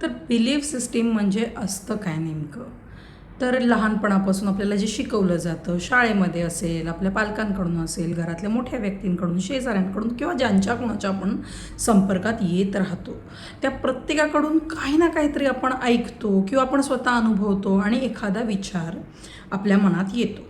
तर belief system म्हणजे असतं काय नेमकं? तर लहानपणापासून आपल्याला जे शिकवलं जातं, शाळेमध्ये असेल, आपल्या पालकांकडून असेल, घरातल्या मोठ्या व्यक्तींकडून, शेजाऱ्यांकडून किंवा ज्यांच्या कोणाच्या आपण संपर्कात येत राहतो, त्या प्रत्येकाकडून काही ना काहीतरी आपण ऐकतो किंवा आपण स्वतः अनुभवतो आणि एखादा विचार आपल्या मनात येतो.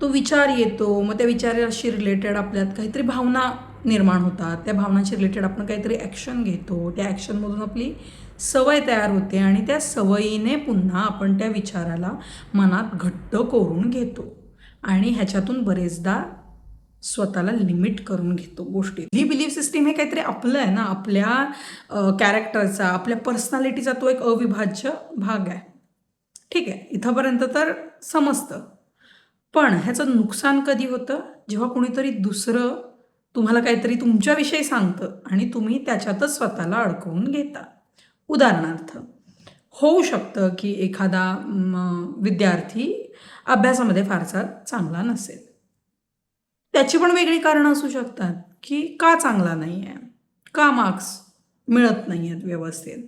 तो विचार येतो, मग त्या विचाराशी रिलेटेड आपल्यात काहीतरी भावना निर्माण होतात. त्या भावनांशी रिलेटेड आपण काहीतरी ॲक्शन घेतो. त्या ॲक्शनमधून आपली सवय तयार होते आणि त्या सवयीने पुन्हा आपण त्या विचाराला मनात घट्ट कोरून घेतो आणि ह्याच्यातून बरेचदा स्वतःला लिमिट करून घेतो गोष्टी. ही बिलीफ सिस्टीम हे काहीतरी आपलं आहे ना, आपल्या कॅरेक्टरचा, आपल्या पर्सनॅलिटीचा तो एक अविभाज्य भाग आहे. ठीक आहे, इथंपर्यंत तर समजतं. पण ह्याचं नुकसान कधी होतं? जेव्हा कोणीतरी दुसरं तुम्हाला काहीतरी तुमच्याविषयी सांगतं आणि तुम्ही त्याच्यातच स्वतःला अडकवून घेता. उदाहरणार्थ, होऊ शकतं की एखादा विद्यार्थी अभ्यासामध्ये फारसा चांगला नसेल. त्याची पण वेगळी कारणं असू शकतात, की का चांगला नाही आहे? का मार्क्स मिळत नाही आहेत व्यवस्थित?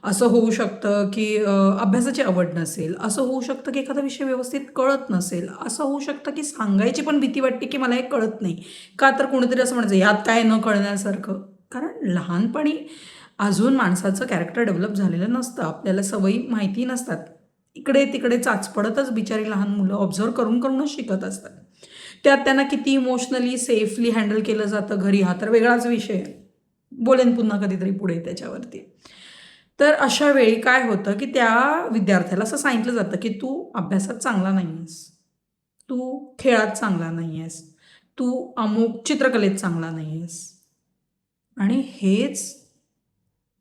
असं होऊ शकतं, की अभ्यासाची आवड नसेल. असं होऊ शकतं, की एखादा विषय व्यवस्थित कळत नसेल. असं होऊ शकतं, की सांगायची पण भीती वाटते, की मला हे कळत नाही. का तर कोणीतरी असं म्हणायचं, "ह्यात काय न कळण्यासारखं?" कारण लहानपणी अजून माणसाचं कॅरेक्टर डेव्हलप झालेलं नसतं. आपल्याला सवयी माहिती नसतात. इकडे-तिकडे चाचपडतच बिचारी लहान मुलं ऑब्झर्व्ह करूनच शिकत असतात. त्यात त्यांना किती इमोशनली सेफली हँडल केलं जातं घरी, हा तर वेगळाच विषय आहे. बोलेन पुन्हा कधीतरी पुढे त्याच्यावरती. तर अशा वेळी काय होतं, की त्या विद्यार्थ्याला असं सांगितलं जातं, की "तू अभ्यासात चांगला नाही आहेस. तू खेळात चांगला नाही आहेस. तू अमुक चित्रकलेत चांगला नाही आहेस." आणि हेच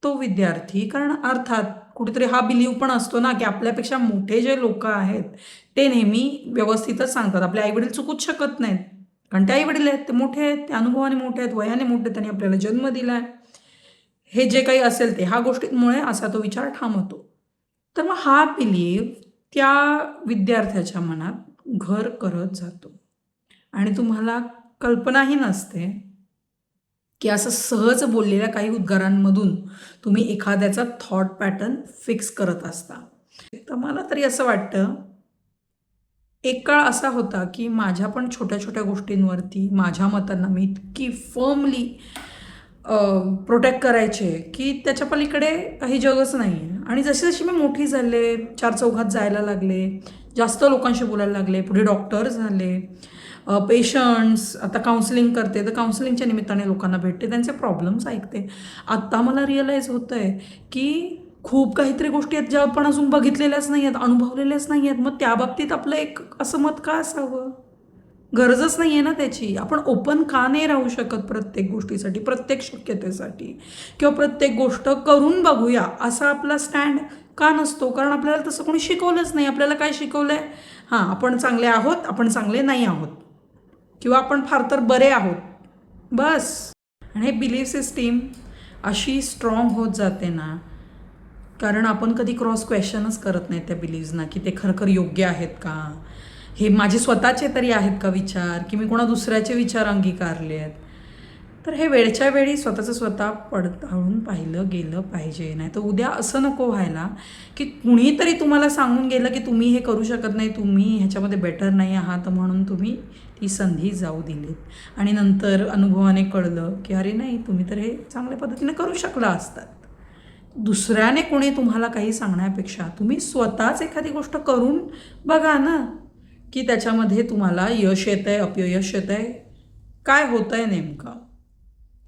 तो विद्यार्थी, कारण अर्थात कुठेतरी हा बिलीव पण असतो ना, की आपल्यापेक्षा मोठे जे लोकं आहेत, ते नेहमी व्यवस्थितच सांगतात. आपले आई-वडील चुकूच शकत नाहीत. कारण ते आई-वडील आहेत, ते मोठे आहेत, ते अनुभवाने मोठे आहेत, वयाने मोठे आहेत, त्यांनी आपल्याला जन्म दिलाय. हे जे काही असेल ते, ह्या गोष्टींमुळे असा तो विचार ठाम होतो. तर मग हा बिलीव त्या विद्यार्थ्याच्या मनात घर करत जातो आणि तुम्हाला कल्पनाही नसते, की असं सहज बोललेल्या काही उद्गारांमधून तुम्ही एखाद्याचा थॉट पॅटर्न फिक्स करत असता. तर मला तरी असं वाटतं, एक काळ असा होता, की माझ्या पण छोट्या-छोट्या गोष्टींवरती माझ्या मतांना मी इतकी फर्मली प्रोटेक्ट करायचे, की त्याच्या पलीकडे काही जगच नाही आहे. आणि जशी-जशी मी मोठी झाले, चार चौघात जायला लागले, जास्त लोकांशी बोलायला लागले, पुढे डॉक्टर झाले, पेशंट्स, आता काउन्सिलिंग करते, तर काउन्सिलिंगच्या निमित्ताने लोकांना भेटते, त्यांचे प्रॉब्लेम्स ऐकते. आत्ता मला रिअलाईज होतंय, की खूप काहीतरी गोष्टी आहेत ज्या आपण अजून बघितलेल्याच नाही आहेत, अनुभवलेल्याच नाही आहेत. मग त्याबाबतीत आपलं एक असं मत का असावं? गरजच नाही आहे ना त्याची. आपण ओपन का नाही राहू शकत प्रत्येक गोष्टीसाठी, प्रत्येक शक्यतेसाठी किंवा प्रत्येक गोष्ट करून बघूया असा आपला स्टँड का नसतो? कारण आपल्याला तसं कोणी शिकवलंच नाही. आपल्याला काय शिकवलंय? हां, आपण चांगले आहोत, आपण चांगले नाही आहोत किंवा आपण फार तर बरे आहोत. बस. आणि हे बिलीफ सिस्टीम अशी स्ट्रॉंग होत जाते ना, कारण आपण कधी क्रॉस क्वेश्चनच करत नाही त्या बिलीव्सना, की ते खरखर योग्य आहेत का? हे माझे स्वतःचे तरी आहेत का विचार, की मी कोणा दुसऱ्याचे विचार अंगीकारले आहेत? तर हे वेळच्या वेळी स्वतःचं स्वतः पडताळून पाहिलं गेलं पाहिजे. नाहीतर उद्या असं नको व्हायला, की कुणीतरी तुम्हाला सांगून गेलं, की तुम्ही हे करू शकत नाही, तुम्ही ह्याच्यामध्ये बेटर नाही आहात म्हणून तुम्ही ती संधी जाऊ दिलीत आणि नंतर अनुभवाने कळलं, की अरे नाही, तुम्ही तर हे चांगल्या पद्धतीने करू शकला असतात. दुसऱ्याने कोणी तुम्हाला काही सांगण्यापेक्षा तुम्ही स्वतःच एखादी गोष्ट करून बघा ना, की त्याच्यामध्ये तुम्हाला यश येतंय, अपयश येतंय, काय होतंय नेमकं?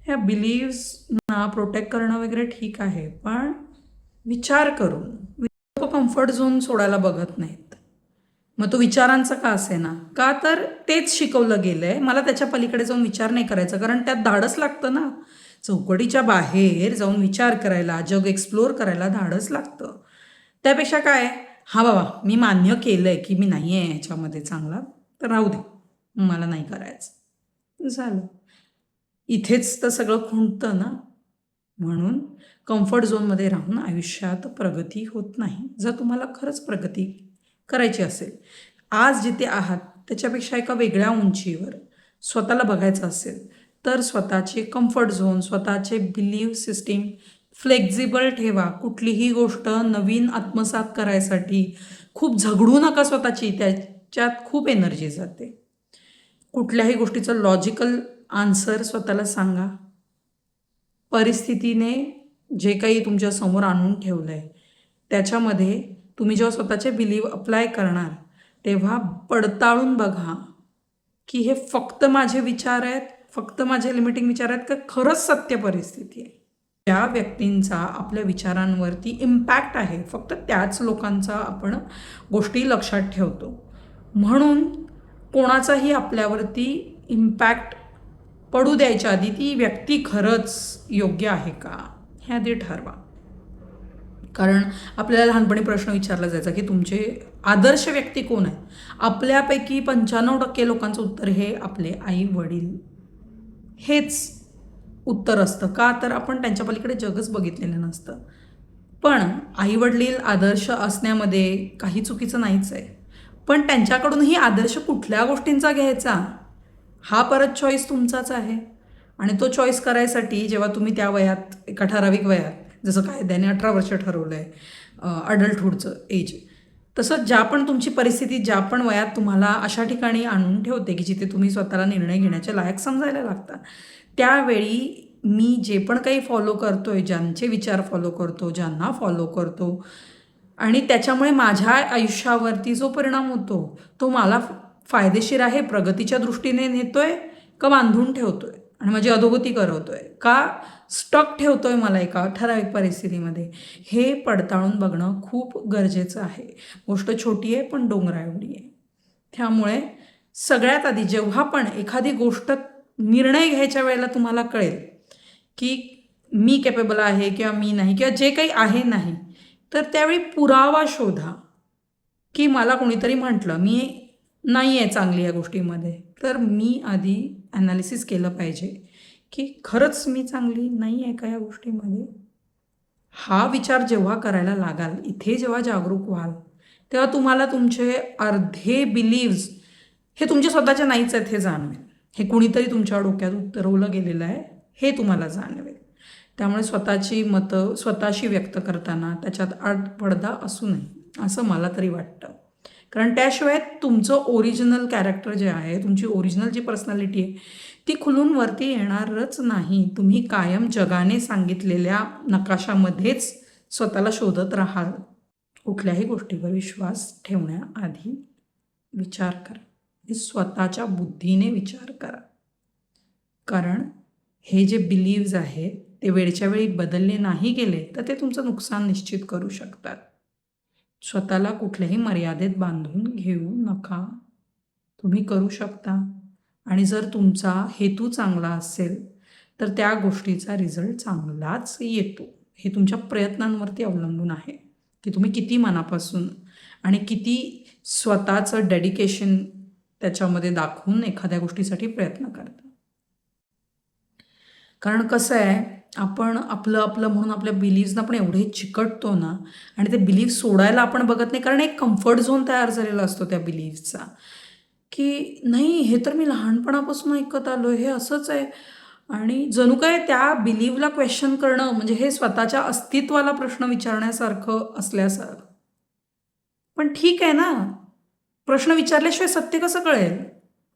ह्या बिलीव्सना प्रोटेक्ट करणं वगैरे ठीक आहे, पण विचार करून. लोकं कम्फर्ट झोन सोडायला बघत नाहीत. मग तो विचारांचा का असेना? का तर तेच शिकवलं गेलंय. मला त्याच्या पलीकडे जाऊन विचार नाही करायचा, कारण त्यात धाडस लागतं ना. चौकटीच्या बाहेर जाऊन विचार करायला, जग एक्सप्लोर करायला धाडस लागतं. त्यापेक्षा काय, हां बाबा, मी मान्य केलंय, की मी नाही आहे ह्याच्यामध्ये चांगला, तर राहू दे. मला नाही करायचं. झालं. इथेच तर सगळं खुंटतं ना. म्हणून कम्फर्ट झोनमध्ये राहून आयुष्यात प्रगती होत नाही. जर तुम्हाला खरंच प्रगती करायची असेल, आज जिथे आहात त्याच्यापेक्षा एका वेगळ्या उंचीवर स्वतःला बघायचं असेल, तर स्वतःचे कम्फर्ट झोन, स्वतःचे बिलीव्ह सिस्टीम फ्लेक्झिबल ठेवा. कुठलीही गोष्ट नवीन आत्मसात करायसाठी खूप झगडू नका स्वतःची, त्याच्यात खूप एनर्जी जाते. कुठल्याही गोष्टीचं लॉजिकल आन्सर स्वतःला सांगा. परिस्थितीने जे काही तुमच्या समोर आणून ठेवलं आहे त्याच्यामध्ये तुम्ही जेव्हा स्वतःचे बिलीव अप्लाय करणार तेव्हा पडताळून बघा की हे फक्त माझे विचार आहेत, फक्त माझे लिमिटिंग विचार आहेत का खरंच सत्य परिस्थिती आहे. त्या व्यक्तींचा आपल्या विचारांवरती इम्पॅक्ट आहे, फक्त त्याच लोकांचा आपण गोष्टी लक्षात ठेवतो. म्हणून कोणाचाही आपल्यावरती इम्पॅक्ट पडू द्यायच्या आधी ती व्यक्ती खरंच योग्य आहे का हे आधी ठरवा. कारण आपल्याला लहानपणी प्रश्न विचारला जायचा की तुमचे आदर्श व्यक्ती कोण आहे. आपल्यापैकी 95% लोकांचं उत्तर हे आपले आई वडील हेच उत्तर असतं. का तर आपण त्यांच्या पलीकडे जगच बघितलेलं नसतं. पण आईवडील आदर्श असण्यामध्ये काही चुकीचं नाहीच आहे. पण त्यांच्याकडूनही आदर्श कुठल्या गोष्टींचा घ्यायचा हा परत चॉईस तुमचाच आहे. आणि तो चॉईस करायसाठी जेव्हा तुम्ही त्या वयात, एका ठराविक वयात, जसं कायद्याने 18 वर्ष ठरवलं आहे अडल्टहूडचं एज, तसं ज्या पण तुमची परिस्थिती ज्या पण वयात तुम्हाला अशा ठिकाणी आणून ठेवते की जिथे तुम्ही स्वतःला निर्णय घेण्याचे लायक समजायला लागता, त्यावेळी मी जे पण काही फॉलो करतोय, ज्यांचे विचार फॉलो करतो, ज्यांना फॉलो करतो आणि त्याच्यामुळे माझ्या आयुष्यावरती जो परिणाम होतो तो मला फायदेशीर आहे, प्रगतीच्या दृष्टीने नेतोय का बांधून ठेवतोय आणि माझी अधोगती करवतोय का स्टक ठेवतोय मला एका ठराविक परिस्थितीमध्ये, हे पडताळून बघणं खूप गरजेचं आहे. गोष्ट छोटी आहे पण डोंगरा एवढी आहे. त्यामुळे सगळ्यात आधी जेव्हा पण एखादी गोष्ट निर्णय घ्यायच्या वेळेला तुम्हाला कळेल की मी केपेबल आहे किंवा मी नाही किंवा जे काही आहे नाही, तर त्यावेळी पुरावा शोधा की मला कोणीतरी म्हटलं मी नाही आहे चांगली या गोष्टीमध्ये, तर मी आधी ॲनालिसिस केलं पाहिजे की खरंच मी चांगली नाही आहे का या गोष्टीमध्ये. हा विचार जेव्हा करायला लागाल, इथे जेव्हा जागरूक व्हाल, तेव्हा तुम्हाला तुमचे अर्धे बिलीव्स हे तुमच्या स्वतःच्या नाहीच आहेत हे जाणवेल. हे कुणीतरी तुमच्या डोक्यात उतरवलं गेलेलं आहे हे तुम्हाला जाणवेल. त्यामुळे स्वतःची मतं स्वतःशी व्यक्त करताना त्याच्यात आडपडदा असू नये असं मला तरी वाटतं. कारण त्याशिवाय तुमचं ओरिजिनल कॅरेक्टर जे आहे, तुमची ओरिजिनल जी पर्सनॅलिटी आहे ती खुलून वरती येणारच नाही. तुम्ही कायम जगाने सांगितलेल्या नकाशामध्येच स्वतःला शोधत राहाल. कुठल्याही गोष्टीवर विश्वास ठेवण्याआधी विचार करा, स्वतःच्या बुद्धीने विचार करा. कारण हे जे बिलीव्ज आहेत ते वेळच्या वेळी बदलले नाही गेले तर ते तुमचं नुकसान निश्चित करू शकतात. स्वतःला कुठल्याही मर्यादेत बांधून घेऊ नका. तुम्ही करू शकता आणि जर तुमचा हेतू चांगला असेल तर त्या गोष्टीचा रिझल्ट चांगलाच येतो. हे तुमच्या प्रयत्नांवरती अवलंबून आहे की तुम्ही किती मनापासून आणि किती स्वतःचं डेडिकेशन त्याच्यामध्ये दाखवून एखाद्या गोष्टीसाठी प्रयत्न करता. कारण कसं आहे, आपण आपलं म्हणून आपल्या बिलीव्सना पण एवढे चिकटतो ना, आणि ते बिलीव्ह सोडायला आपण बघत नाही. कारण एक कम्फर्ट झोन तयार झालेला असतो त्या बिलीव्सचा की नाही हे तर मी लहानपणापासून ऐकत आलो, हे असंच आहे. आणि जणू काय त्या बिलीव्हला क्वेश्चन करणं म्हणजे हे स्वतःच्या अस्तित्वाला प्रश्न विचारण्यासारखं असल्यासारखं. पण ठीक आहे ना, प्रश्न विचारल्याशिवाय सत्य कसं कळेल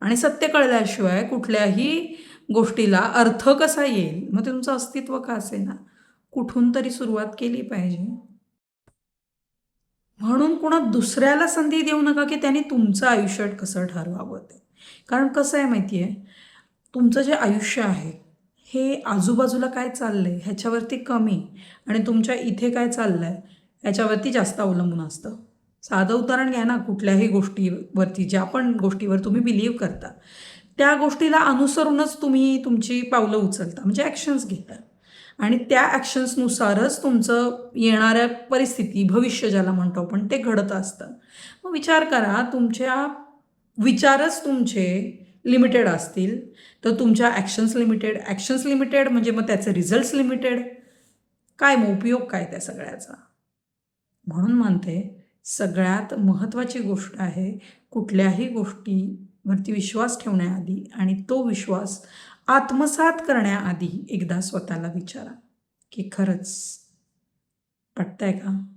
आणि सत्य कळल्याशिवाय कुठल्याही गोष्टीला अर्थ कसा येईल, मग ते तुमचं अस्तित्व का असेना. कुठून तरी सुरुवात केली पाहिजे. म्हणून कोणा दुसऱ्याला संधी देऊ नका की त्यांनी तुमचं आयुष्य कसं ठरवावं ते. कारण कसं आहे माहिती आहे, तुमचं जे आयुष्य आहे हे आजूबाजूला काय चाललं आहे ह्याच्यावरती कमी आणि तुमच्या इथे काय चाललं आहे ह्याच्यावरती जास्त अवलंबून असतं. साधं उदाहरण घ्या ना, कुठल्याही गोष्टीवरती ज्या पण गोष्टीवर तुम्ही बिलीव्ह करता त्या गोष्टीला अनुसरूनच तुम्ही तुमची पावलं उचलता, म्हणजे ॲक्शन्स घेता. आणि त्या ॲक्शन्सनुसारच तुमचं येणाऱ्या परिस्थिती, भविष्य ज्याला म्हणतो आपण, ते घडत असतं. मग विचार करा, तुमच्या विचारच तुमचे लिमिटेड असतील तर तुमच्या ॲक्शन्स लिमिटेड म्हणजे मग त्याचे रिझल्ट्स लिमिटेड. काय मग उपयोग काय त्या सगळ्याचा. म्हणून म्हणते सगळ्यात महत्त्वाची गोष्ट आहे कुठल्याही गोष्टीवरती विश्वास ठेवण्याआधी आणि तो विश्वास आत्मसात करण्याआधी एकदा स्वतःला विचारा की खरंच पटतंय का?